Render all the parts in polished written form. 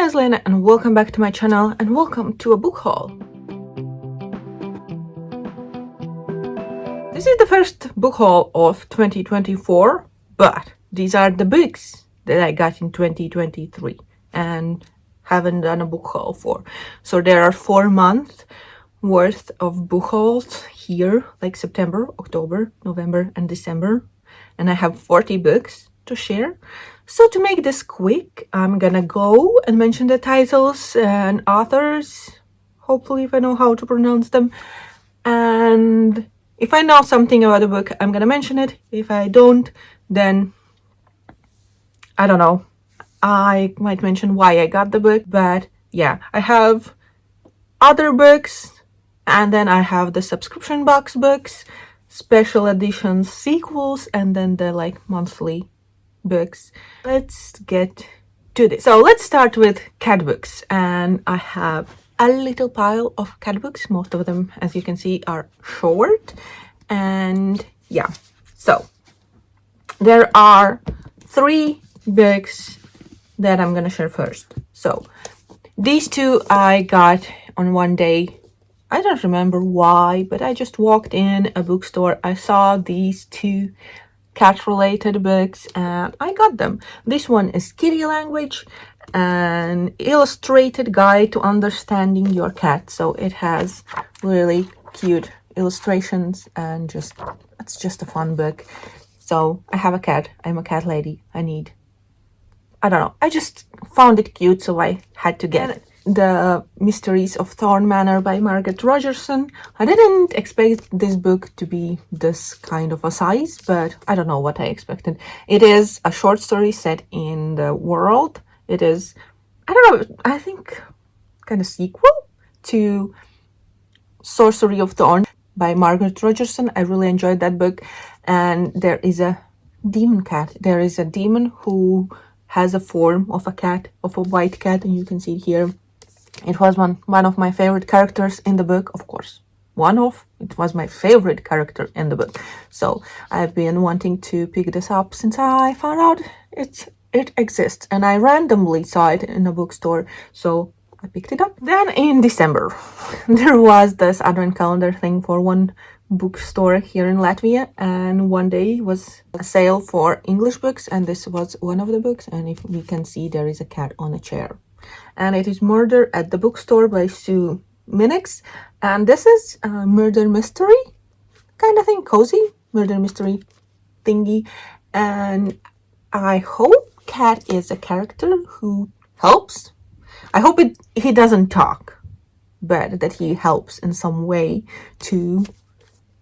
name is Liene and welcome back to my channel and welcome to a book haul. This is the first book haul of 2024, but these are the books that I got in 2023 and haven't done a book haul for. So there are 4 months worth of book hauls here, like September, October, November and December, and I have 40 books to share. So to make this quick, I'm gonna go and mention the titles and authors, hopefully if I know how to pronounce them, and if I know something about the book, I'm gonna mention it. If I don't, then I don't know, I might mention why I got the book. But yeah, I have other books, and then I have the subscription box books, special editions, sequels, and then the like monthly books. Let's get to this. So let's start with cat books, and I have a little pile of cat books. Most of them, as you can see, are short, and yeah, so there are 3 books that I'm gonna share first. So these 2 I got on one day. I don't remember why, but I just walked in a bookstore, I saw these 2 cat related books and I got them. This one is Kitty Language, an illustrated guide to understanding your cat. So it has really cute illustrations and it's just a fun book. So I have a cat, I'm a cat lady, I don't know, I just found it cute, so I had to get it. The Mysteries of Thorn Manor by Margaret Rogerson. I didn't expect this book to be this kind of a size, but I don't know what I expected. It is a short story set in the world. It is, I don't know, I think kind of sequel to Sorcery of Thorn by Margaret Rogerson. I really enjoyed that book. And there is a demon cat. There is a demon who has a form of a cat, of a white cat, and you can see it here. It was one of my favorite characters in the book, of course. It was my favorite character in the book. So I've been wanting to pick this up since I found out it exists. And I randomly saw it in a bookstore, so I picked it up. Then in December, there was this advent calendar thing for one bookstore here in Latvia, and one day was a sale for English books, and this was one of the books. And if we can see, there is a cat on a chair. And it is Murder at the Bookstore by Sue Minix. And this is a murder mystery kind of thing, cozy murder mystery thingy. And I hope Cat is a character who helps. I hope he doesn't talk, but that he helps in some way to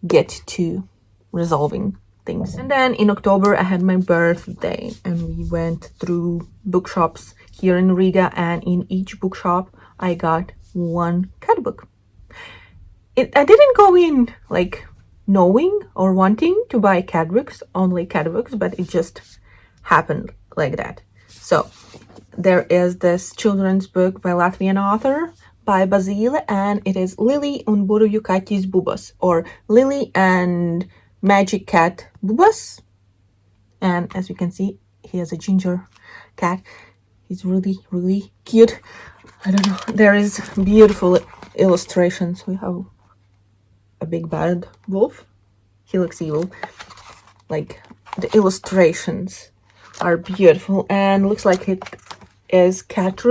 get to resolving things. And then in October I had my birthday, and we went through bookshops here in Riga, and in each bookshop I got one cat book. I didn't go in like knowing or wanting to buy cat books, only cat books, but it just happened like that. So there is this children's book by Latvian author by Basile, and it is Lily un Burbuļu kaķis Bubas, or Lily and Magic Cat Bubas. And as you can see, he has a ginger cat. He's really, really cute. I don't know. There is beautiful illustrations. We have a big bad wolf. He looks evil. Like, the illustrations are beautiful, and looks like it is cat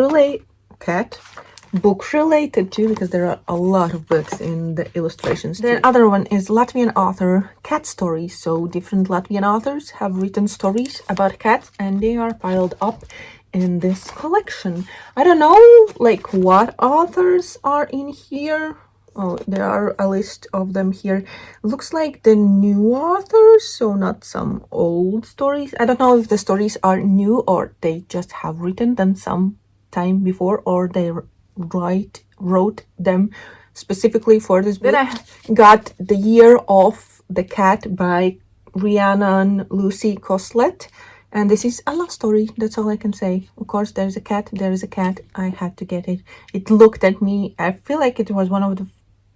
book related too, because there are a lot of books in the illustrations. The other one is Latvian author Cat Stories. So different Latvian authors have written stories about cats, and they are piled up in this collection. I don't know like what authors are in here. Oh, there are a list of them here. Looks like the new authors, so not some old stories. I don't know if the stories are new or they just have written them some time before, or they wrote them specifically for this book. Then I got The Year of the Cat by Rhiannon Lucy Coslet, and this is a love story. That's all I can say. Of course, there is a cat. I had to get it. It looked at me. I feel like it was one of the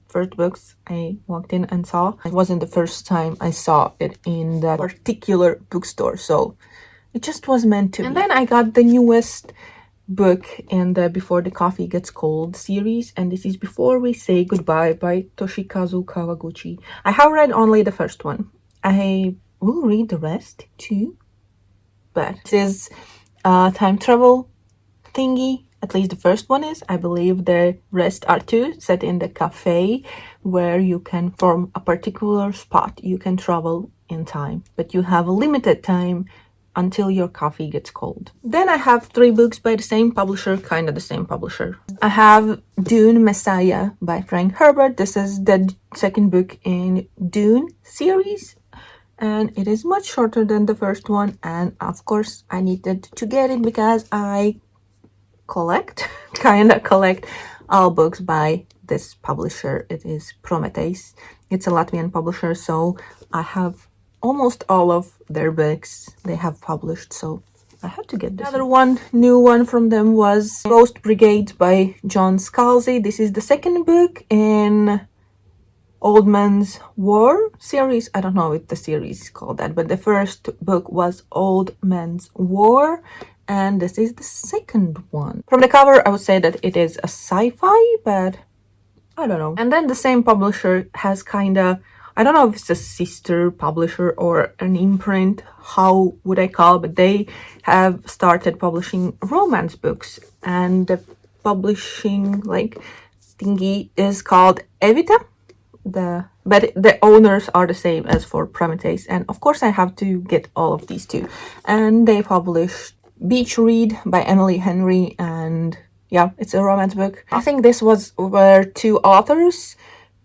first books I walked in and saw. It wasn't the first time I saw it in that particular bookstore, so it just was meant to be. And then I got the newest book in the Before the Coffee Gets Cold series, and this is Before We Say Goodbye by Toshikazu Kawaguchi. I have read only the first one. I will read the rest too, but this is a time travel thingy. At least the first one is. I believe the rest are two, set in the cafe where you can, from a particular spot, you can travel in time, but you have a limited time until your coffee gets cold. Then I have 3 books by the same publisher, kind of the same publisher. I have Dune Messiah by Frank Herbert. This is the second book in Dune series, and it is much shorter than the first one, and of course I needed to get it because I kind of collect all books by this publisher. It is Prometheus. It's a Latvian publisher, so I have almost all of their books they have published, so I had to get this. Another one, new one from them was Ghost Brigade by John Scalzi. This is the second book in Old Man's War series. I don't know if the series is called that, but the first book was Old Man's War, and this is the second one. From the cover, I would say that it is a sci-fi, but I don't know. And then the same publisher has kinda, I don't know if it's a sister publisher or an imprint, how would I call it, but they have started publishing romance books, and the publishing like thingy is called Evita. But the owners are the same as for Prometheus, and of course I have to get all of these too. And they published Beach Read by Emily Henry, and yeah, it's a romance book. I think this was where 2 authors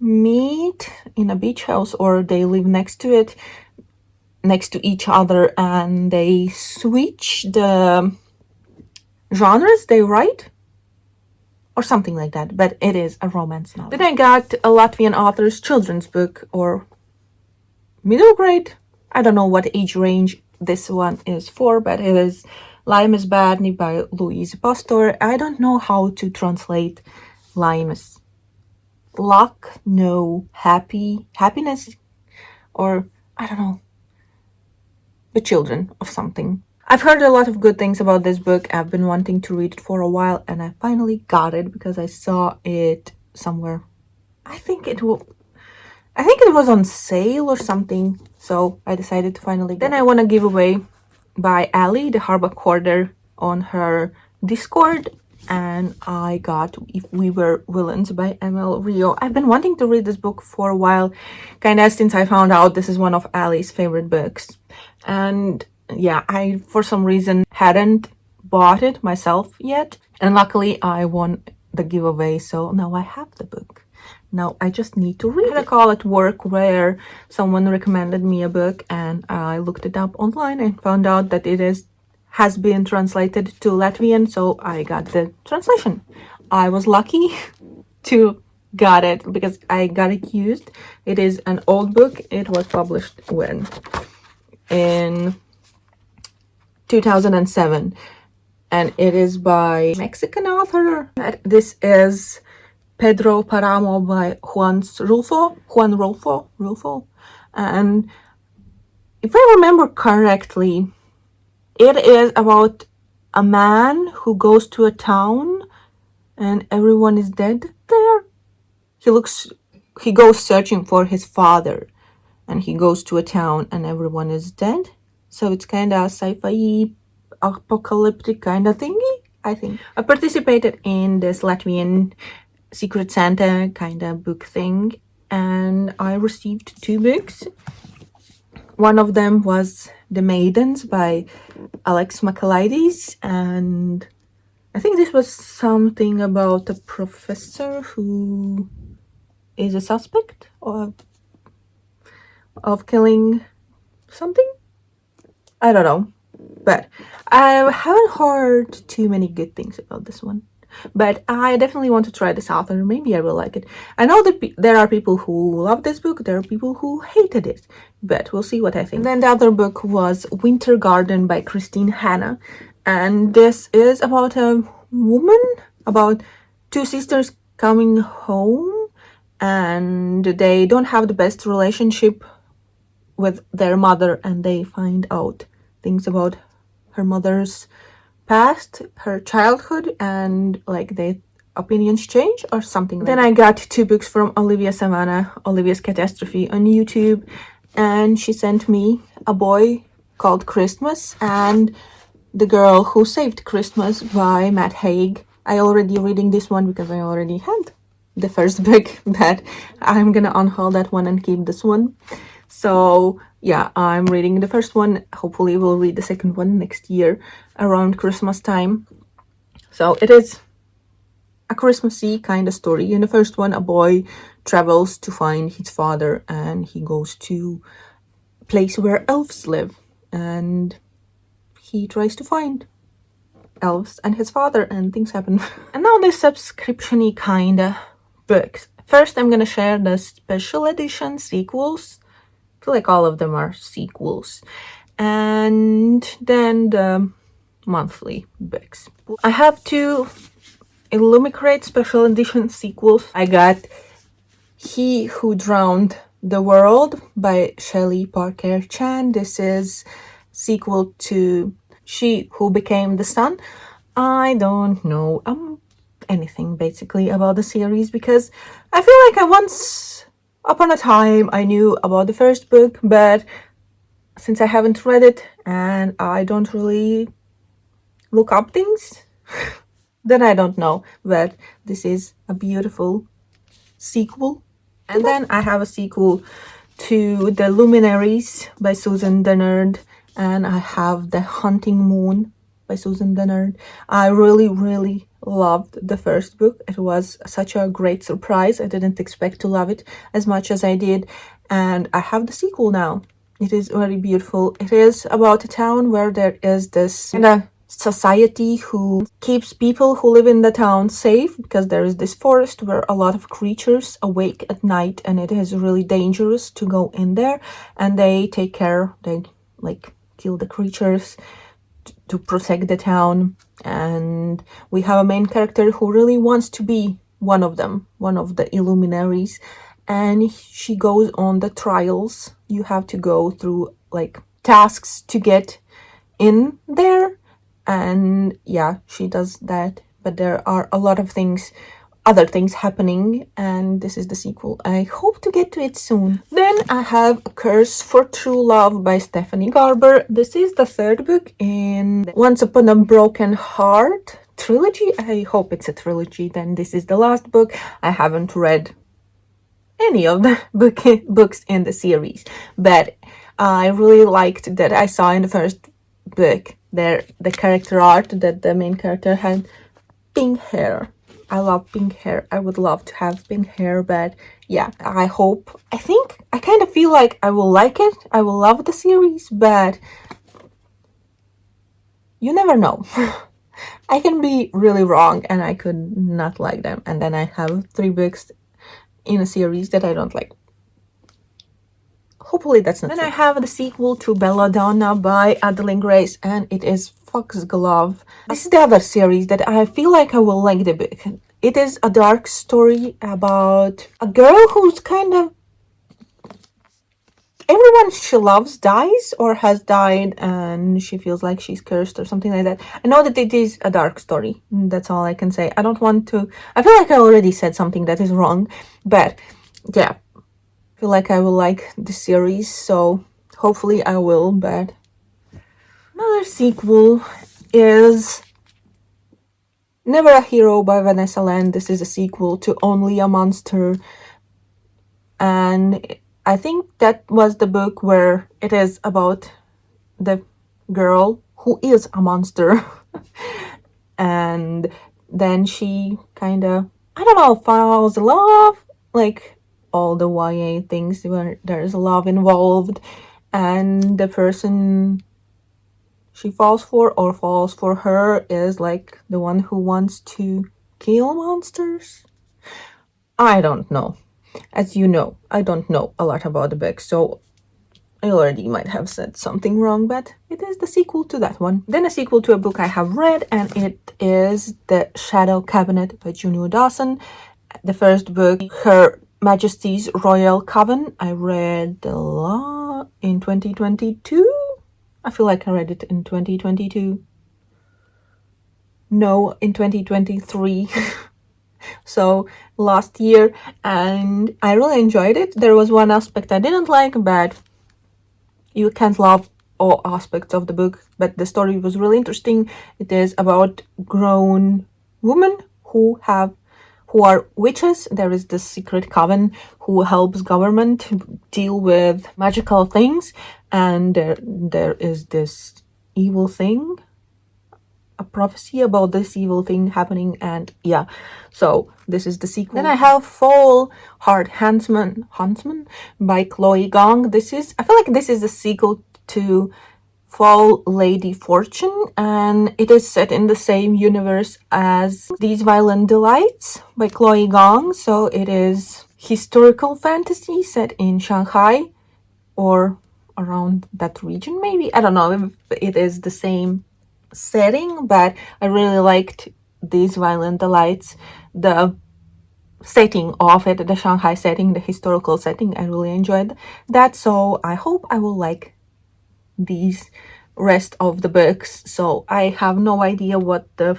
meet in a beach house, or they live next to it, next to each other, and they switch the genres they write, or something like that, but it is a romance novel. Then I got a Latvian author's children's book, or middle grade. I don't know what age range this one is for, but it is Laimes Bērni by Louise Pastor. I don't know how to translate Laimes. Luck, no, happiness, or I don't know, the children of something. I've heard a lot of good things about this book. I've been wanting to read it for a while, and I finally got it because I saw it somewhere. I think it was on sale or something, so I decided to finally get it. Then I want to give away by Ali, the Harba Quarter, on her Discord, and I got If We Were Villains by ML Rio. I've been wanting to read this book for a while, kind of since I found out this is one of Ali's favorite books. And yeah, I for some reason hadn't bought it myself yet, and luckily I won the giveaway, so now I have the book. Now I just need to read it. I had a call at work where someone recommended me a book, and I looked it up online and found out that it has been translated to Latvian, so I got the translation. I was lucky to got it because I got it used. It is an old book. It was published when? In 2007, and it is by Mexican author. This is Pedro Paramo by Juan Rulfo, and if I remember correctly, it is about a man who goes to a town and everyone is dead there. He goes searching for his father, and he goes to a town and everyone is dead. So it's kind of sci-fi apocalyptic kind of thingy, I think. I participated in this Latvian Secret Santa kind of book thing, and I received 2 books. One of them was The Maidens by Alex Michaelides, and I think this was something about a professor who is a suspect of killing something. I don't know, but I haven't heard too many good things about this one. But I definitely want to try this author. Maybe I will like it. I know that there are people who love this book. There are people who hated it. But we'll see what I think. And then the other book was Winter Garden by Christine Hanna. And this is about a woman, about 2 sisters coming home. And they don't have the best relationship with their mother. And they find out things about her mother's past, her childhood, and like the opinions change or something. Then I got 2 books from Olivia Savannah, Olivia's Catastrophe on YouTube, and she sent me A Boy Called Christmas and The Girl Who Saved Christmas by Matt Haig. I already reading this one because I already had the first book, but I'm gonna unhaul that one and keep this one. So yeah, I'm reading the first one. Hopefully we'll read the second one next year around Christmas time. So it is a Christmassy kind of story. In the first one, a boy travels to find his father, and he goes to a place where elves live, and he tries to find elves and his father, and things happen. And now the subscription-y kind of books. First, I'm gonna share the special edition sequels. I feel like all of them are sequels. And then the monthly books. I have 2 Illumicrate special edition sequels. I got He Who Drowned the World by Shelley Parker Chan. This is sequel to She Who Became the Sun. I don't know anything basically about the series because I feel like once upon a time I knew about the first book, but since I haven't read it and I don't really look up things, then I don't know. But this is a beautiful sequel. And then I have a sequel to The Luminaries by Susan Dennard, and I have The Hunting Moon by Susan Dennard. I really loved the first book. It was such a great surprise. I didn't expect to love it as much as I did, and I have the sequel now. It is very beautiful. It is about a town where there is this kind of society who keeps people who live in the town safe, because there is this forest where a lot of creatures awake at night and it is really dangerous to go in there, and they take care, they like kill the creatures to protect the town. And we have a main character who really wants to be one of them, one of the Illuminaries, and she goes on the trials. You have to go through like tasks to get in there, and yeah, she does that, but there are a lot of other things happening, and this is the sequel. I hope to get to it soon. Then I have A Curse for True Love by Stephanie Garber. This is the 3rd book in the Once Upon a Broken Heart trilogy. I hope it's a trilogy. Then this is the last book. I haven't read any of the books in the series, but I really liked that I saw in the first book there the character art that the main character had pink hair. I love pink hair. I would love to have pink hair, but yeah, I kind of feel like I will like it. I will love the series, but you never know. I can be really wrong and I could not like them, and then I have 3 books in a series that I don't like. Hopefully that's not true. Then I have the sequel to Belladonna by Adeline Grace, and it is Foxglove. This is the other series that I feel like I will like the book. It is a dark story about a girl who's kind of... everyone she loves dies or has died, and she feels like she's cursed or something like that. I know that it is a dark story. That's all I can say. I don't want to... I feel like I already said something that is wrong, but yeah. I feel like I will like this series, so hopefully I will. But another sequel is Never a Hero by Vanessa Land. This is a sequel to Only a Monster, and I think that was the book where it is about the girl who is a monster and then she kind of, I don't know, falls in love, like all the YA things where there's love involved, and the person she falls for her is like the one who wants to kill monsters. I don't know. As you know, I don't know a lot about the book, so I already might have said something wrong, but it is the sequel to that one. Then a sequel to a book I have read, and it is The Shadow Cabinet by Juno Dawson. The first book, Her Majesty's Royal Coven. I read the law in 2022. I feel like I read it in 2022. no in 2023. So last year, and I really enjoyed it. There was one aspect I didn't like, but you can't love all aspects of the book. But the story was really interesting. It is about grown women who are witches. There is this secret coven who helps government deal with magical things, and there is this evil thing, a prophecy about this evil thing happening, and yeah, so this is the sequel. Then I have Fall Heart Huntsman by Chloe Gong. I feel like this is a sequel to Fall Lady Fortune, and it is set in the same universe as These Violent Delights by Chloe Gong. So it is historical fantasy set in Shanghai or around that region, maybe. I don't know if it is the same setting, but I really liked These Violent Delights. The setting of it, the Shanghai setting, the historical setting, I really enjoyed that. So I hope I will like these rest of the books. So I have no idea what the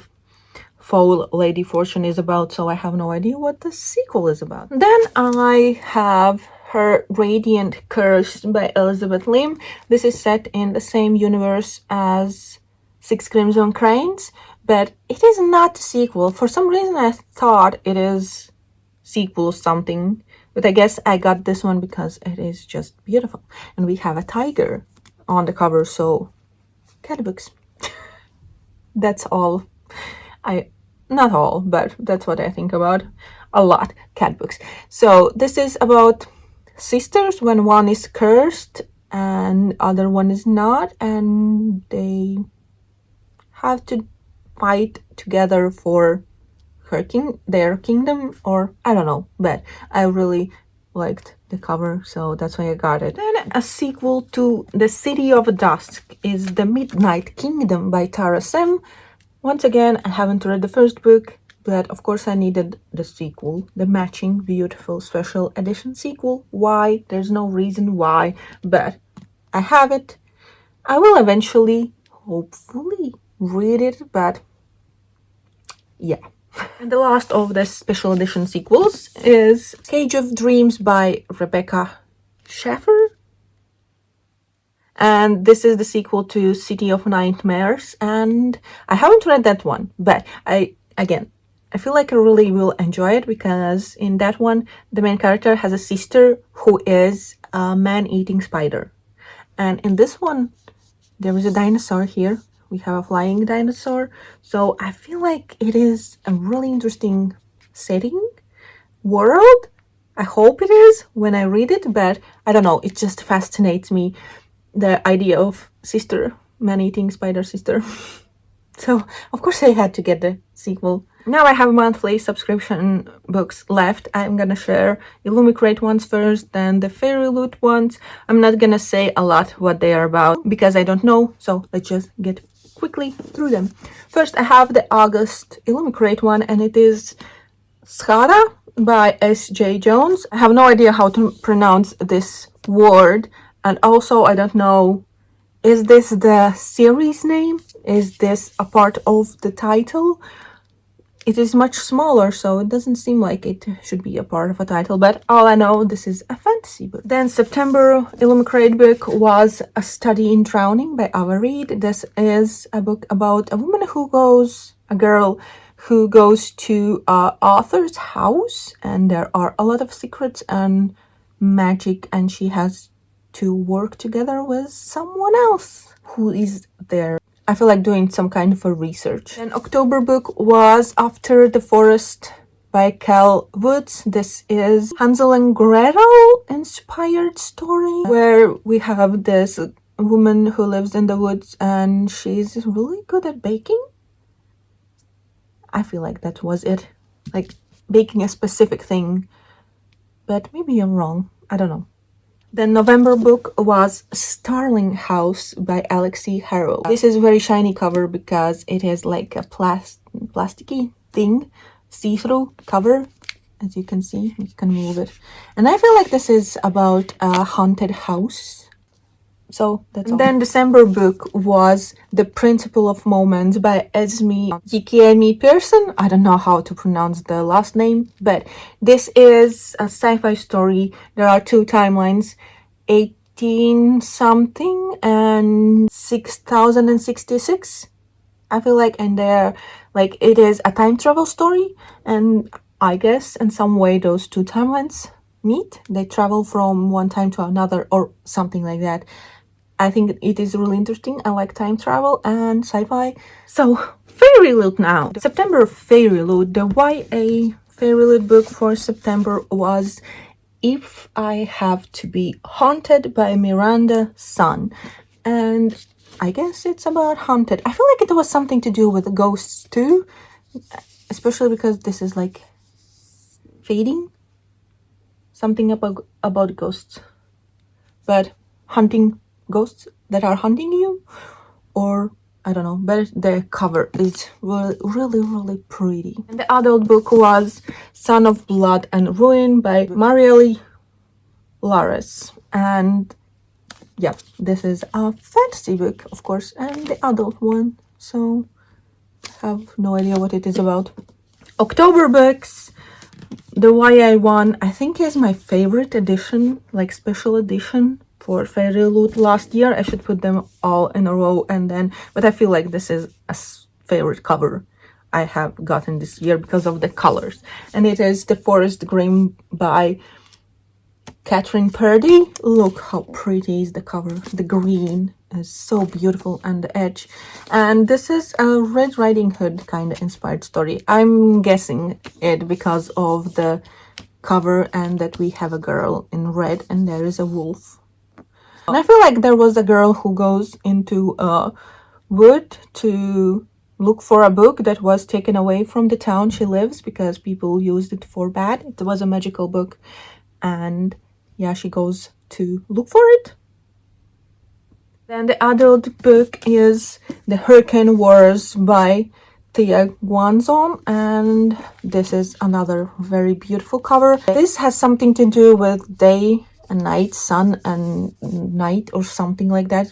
Fall Lady Fortune is about, so I have no idea what the sequel is about. Then I have Her Radiant Curse by Elizabeth Lim. This is set in the same universe as Six Crimson Cranes, but it is not a sequel. For some reason I thought it is sequel something, but I guess I got this one because it is just beautiful. And we have a tiger on the cover, so cat books. That's all. Not all, but that's what I think about a lot, cat books. So this is about sisters when one is cursed and other one is not, and they have to fight together for their kingdom, or I don't know, but I really liked the cover, so that's why I got it. Then a sequel to The City of Dusk is The Midnight Kingdom by Tara Sim. Once again, I haven't read the first book, but of course I needed the sequel, the matching beautiful special edition sequel. Why? There's no reason why, but I have it. I will eventually, hopefully, read it, but yeah. And the last of the special edition sequels is Cage of Dreams by Rebecca Schaffer. And this is the sequel to City of Nightmares, and I haven't read that one, but I feel like I really will enjoy it, because in that one the main character has a sister who is a man-eating spider, and in this one there is a dinosaur here. We have a flying dinosaur, so I feel like it is a really interesting setting, world. I hope it is when I read it, but I don't know, it just fascinates me, the idea of sister, man-eating spider sister. So of course I had to get the sequel. Now I have monthly subscription books left. I'm gonna share Illumicrate ones first, then the Fairy Loot ones. I'm not gonna say a lot what they are about because I don't know, so let's just get quickly through them. First I have the August Illumicrate one, and it is Zhara by Jae-Jones. I have no idea how to pronounce this word, and also I don't know, is this the series name? Is this a part of the title? It is much smaller, so it doesn't seem like it should be a part of a title, but all I know, this is a fantasy book. Then September Illumicrate book was A Study in Drowning by Ava Reed. This is a book about a girl who goes to an author's house, and there are a lot of secrets and magic, and she has to work together with someone else who is there. I feel like doing some kind of a research. Then October book was After the Forest by Cal Woods. This is Hansel and Gretel inspired story, where we have this woman who lives in the woods and she's really good at baking. I feel like that was it, like baking a specific thing, but maybe I'm wrong, I don't know. The November book was Starling House by Alexi Harrow. This is a very shiny cover because it is like a plasticky thing, see-through cover. As you can see, you can move it. And I feel like this is about a haunted house. So that's all. And then December book was The Principle of Moments by Esme Yikiemi Pearson. I don't know how to pronounce the last name, but this is a sci-fi story. There are two timelines, 18 something and 6066. I feel like, and they're like, it is a time travel story, and I guess in some way those two timelines meet. They travel from one time to another or something like that. I think it is really interesting. I like time travel and sci-fi. So, Fairy Loot now. The September Fairy Loot, the YA Fairy Loot book for September was If I Have to Be Haunted by Miranda Sun. And I guess it's about haunted. I feel like it was something to do with ghosts too, especially because this is like fading. Something about ghosts. But hunting ghosts that are hunting you, or I don't know, but the cover is really pretty. And the adult book was Son of Blood and Ruin by Marielle Lares. And yeah, this is a fantasy book, of course, and the adult one, so I have no idea what it is about. October books, the YA one, I think is my favorite edition, like special edition for Fairy Loot last year. I should put them all in a row and then, but I feel like this is a favorite cover I have gotten this year because of the colors. And it is The Forest Grim by Catherine Purdy. Look how pretty is the cover. The green is so beautiful and the edge. And this is a Red Riding Hood kind of inspired story. I'm guessing it because of the cover and that we have a girl in red and there is a wolf. And I feel like there was a girl who goes into a wood to look for a book that was taken away from the town she lives because people used it for bad. It was a magical book, and yeah, she goes to look for it. Then the adult book is The Hurricane Wars by Thea Guanzon, and this is another very beautiful cover. This has something to do with day and night, sun and night or something like that.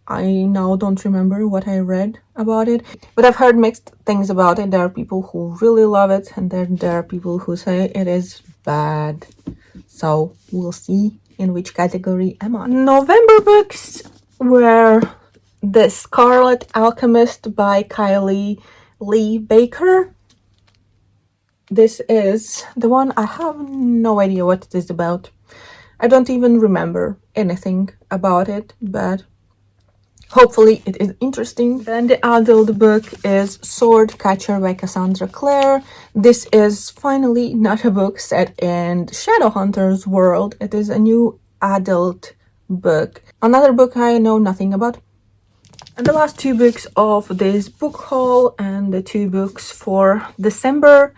I now don't remember what I read about it, but I've heard mixed things about it. There are people who really love it, and then there are people who say it is bad. So we'll see in which category am I. November books were The Scarlet Alchemist by Kylie Lee Baker. This is the one I have no idea what it is about. I don't even remember anything about it, but hopefully it is interesting. Then the adult book is Sword Catcher by Cassandra Clare. This is finally not a book set in Shadowhunter's world. It is a new adult book. Another book I know nothing about. And the last two books of this book haul and the two books for December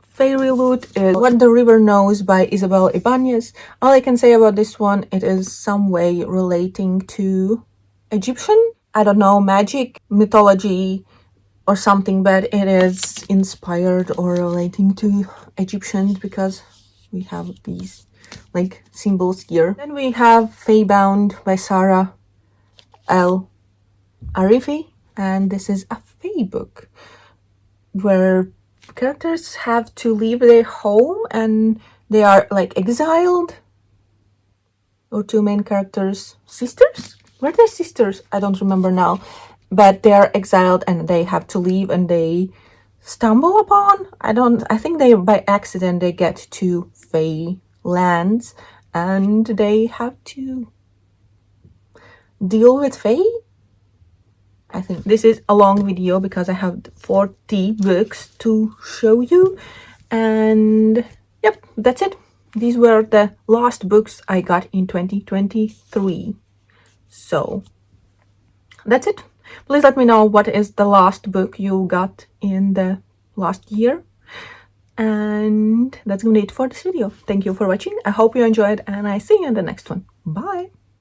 Fairy Loot is What the River Knows by Isabel Ibanez. All I can say about this one, it is some way relating to Egyptian, I don't know, magic, mythology or something, but it is inspired or relating to Egyptians because we have these like symbols here. Then we have Feybound by Zhara El Arifi, and this is a Fey book where characters have to leave their home and they are like exiled. Or two main characters, sisters? Were they sisters? I don't remember now. But they are exiled and they have to leave and they stumble upon, I think they by accident they get to Fey lands and they have to deal with Fey. I think this is a long video because I have 40 books to show you. And yep, that's it. These were the last books I got in 2023. So that's it. Please let me know what is the last book you got in the last year. And that's gonna be it for this video. Thank you for watching. I hope you enjoyed and I see you in the next one. Bye.